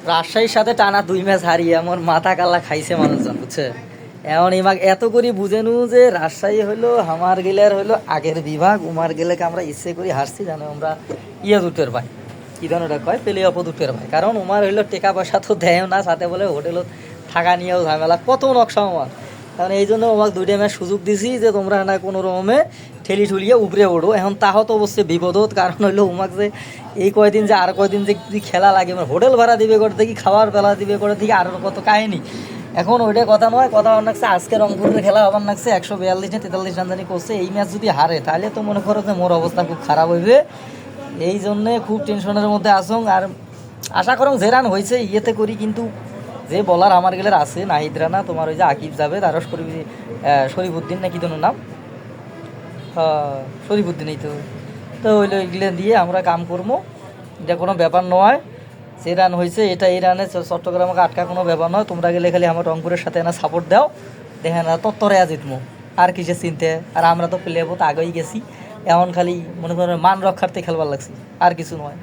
রাজশাহীর সাথে টানা 2 ম্যাচ হারিয়ে আমার মাথা কাল্লা খাইছে মানুষজন, বুঝছে? এমন ইমাক এত করি বুঝেনু যে রাজশাহী হইলো আমার গেলের হইলো আগের বিভাগ, উমার গেলেকে আমরা ইচ্ছে করি হারছি জানো আমরা ইয়ে দুটের ভাই, কি ধরনের কয় পেলে অপ দুটের ভাই, কারণ উমার হইলো টাকা পয়সা তো দেয় না, সাথে বলে হোটেলত থাকা নিয়েও ঝামেলা কত নকশা আমার। কারণ এই জন্য আমাকে 2টা ম্যাচ সুযোগ দিছি যে তোমরা না কোনো রকমে ঠেলি ঠুলিয়ে উপরে ওঠো। এখন তাহত অবশ্যই বিপদত, কারণ হইলো উমাক যে এই কয়দিন যে আর কয়দিন যে যদি খেলা লাগে মানে হোটেল ভাড়া দিবে করে দেখি, খাবার বেলা দিবে করে দেখি, আরও কত কাহিনি। এখন ওইটা কথা নয়, কথা আমার লাগছে আজকে রংপুরের খেলা আমার লাগছে 142 না 43 রান জানি করছে। এই ম্যাচ যদি হারে তাহলে তো মনে করো যে মোর অবস্থা খুব খারাপ হইবে। এই জন্যে খুব টেনশনের মধ্যে আসুন। আর আশা করুন যে রান হয়েছে ইয়েতে করি, কিন্তু যে বলার আমার গেলের আছে নাহিদ রানা, তোমার ওই যে আকিব জাভেদ আরও শরীফুদ্দিন না কি ধরুন নাম, শরীফুদ্দিন, এই তো তো হইলো এগুলো দিয়ে আমরা কাম করবো। এটা কোনো ব্যাপার নয়, যে রান হয়েছে এটা এই রানে চট্টগ্রামকে আটকা কোনো ব্যাপার নয়। তোমরা গেলে খালি আমার রংপুরের সাথে না সাপোর্ট দাও, দেখেন না তত্তরে জিতমো আর কিসে চিনতে। আর আমরা তো প্লেবো তো আগেই গেছি, এমন খালি মনে করেন মান রক্ষার্থে খেলবার লাগছি, আর কিছু নয়।